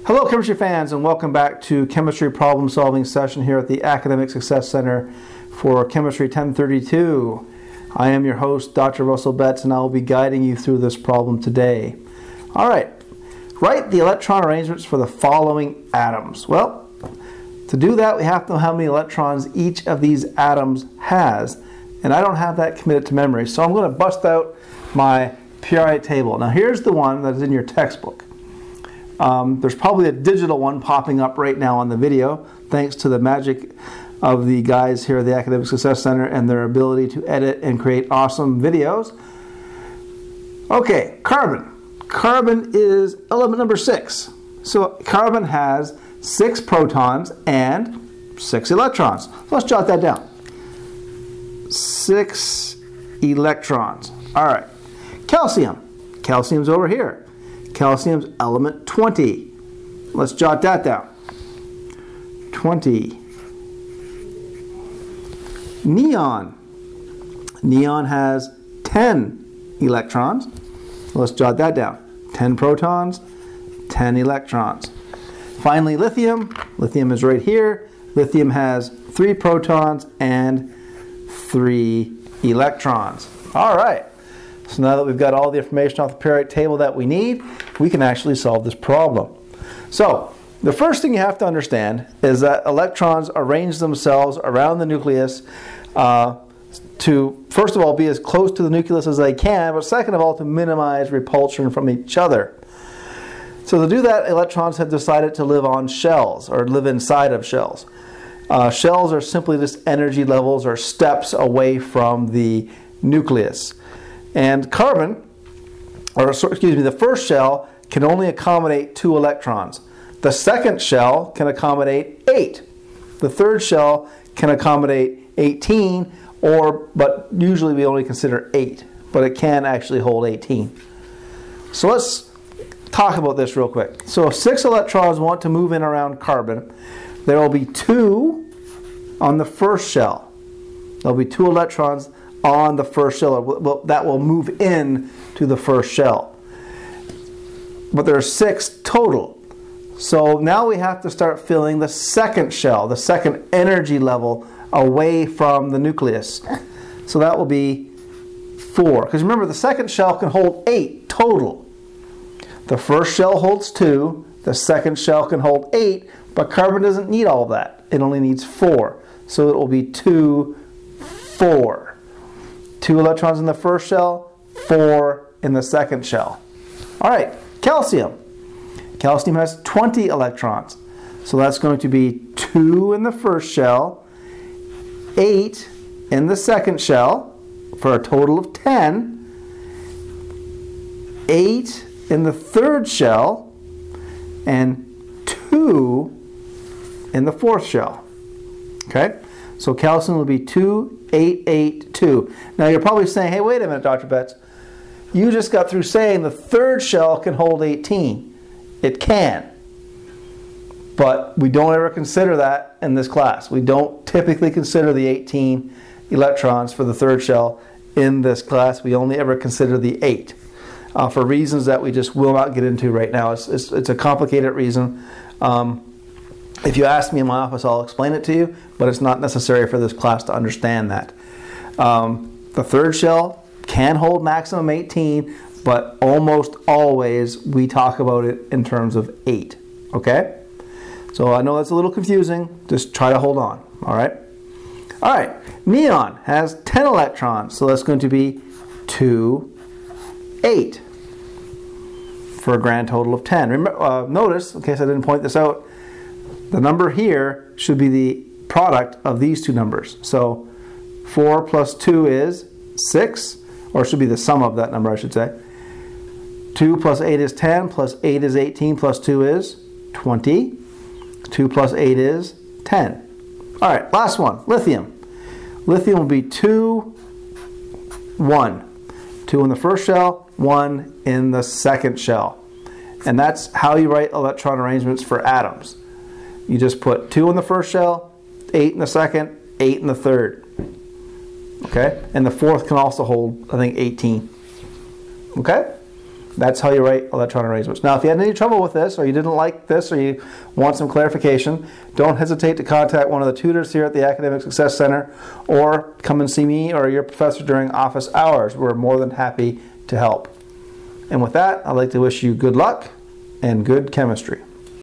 Hello chemistry fans, and welcome back to chemistry problem solving session here at the Academic Success Center for Chemistry 1032. I am your host, Dr. Russell Betts, and I will be guiding you through this problem today. Alright, write the electron arrangements for the following atoms. Well, to do that we have to know how many electrons each of these atoms has, and I don't have that committed to memory, so I'm going to bust out my periodic table. Now here's the one that is in your textbook. There's probably a digital one popping up right now on the video, thanks to the magic of the guys here at the Academic Success Center and their ability to edit and create awesome videos. Okay, carbon. Carbon is element number 6. So carbon has 6 protons and 6 electrons. So let's jot that down. 6 electrons. All right. Calcium. Calcium's over here. Calcium's element 20. Let's jot that down. 20. Neon. Neon has 10 electrons. Let's jot that down. 10 protons, 10 electrons. Finally, lithium. Lithium is right here. Lithium has 3 protons and 3 electrons. All right. So now that we've got all the information off the periodic table that we need, we can actually solve this problem. So, the first thing you have to understand is that electrons arrange themselves around the nucleus to, first of all, be as close to the nucleus as they can, but second of all, to minimize repulsion from each other. So to do that, electrons have decided to live on shells, or live inside of shells. Shells are simply just energy levels or steps away from the nucleus. And carbon, or excuse me, the first shell can only accommodate 2 electrons. The second shell can accommodate 8. The third shell can accommodate 18, but usually we only consider 8, but it can actually hold 18. So let's talk about this real quick. So if 6 electrons want to move in around carbon, there will be 2 on the first shell. There will be 2 electrons on the first shell that will move in to the first shell. But there are 6 total. So now we have to start filling the second shell, the second energy level away from the nucleus. So that will be 4. Because remember, the second shell can hold 8 total. The first shell holds 2, the second shell can hold 8, but carbon doesn't need all of that. It only needs 4. So it will be 2, 4. 2 electrons in the first shell, 4 in the second shell. All right, calcium. Calcium has 20 electrons. So that's going to be 2 in the first shell, 8 in the second shell, for a total of 10, 8 in the third shell, and 2 in the fourth shell. Okay? So calcium will be 2, 8, 8, 2. Now you're probably saying, hey, wait a minute, Dr. Betts. You just got through saying the third shell can hold 18. It can. But we don't ever consider that in this class. We don't typically consider the 18 electrons for the third shell in this class. We only ever consider the 8 for reasons that we just will not get into right now. It's a complicated reason. If you ask me in my office, I'll explain it to you, but it's not necessary for this class to understand that. The third shell can hold maximum 18, but almost always we talk about it in terms of 8. Okay? So I know that's a little confusing. Just try to hold on. All right? All right. Neon has 10 electrons, so that's going to be 2, 8 for a grand total of 10. Remember, notice, in case I didn't point this out, the number here should be the product of these two numbers. So 4 plus 2 is 6, or it should be the sum of that number, I should say. 2 plus 8 is 10, plus 8 is 18, plus 2 is 20. 2 plus 8 is 10. All right, last one, lithium. Lithium will be 2, 1. 2 in the first shell, 1 in the second shell. And that's how you write electron arrangements for atoms. You just put 2 in the first shell, 8 in the second, 8 in the third. Okay? And the fourth can also hold, I think, 18. Okay? That's how you write electron arrangements. Now, if you had any trouble with this, or you didn't like this, or you want some clarification, don't hesitate to contact one of the tutors here at the Academic Success Center, or come and see me or your professor during office hours. We're more than happy to help. And with that, I'd like to wish you good luck and good chemistry.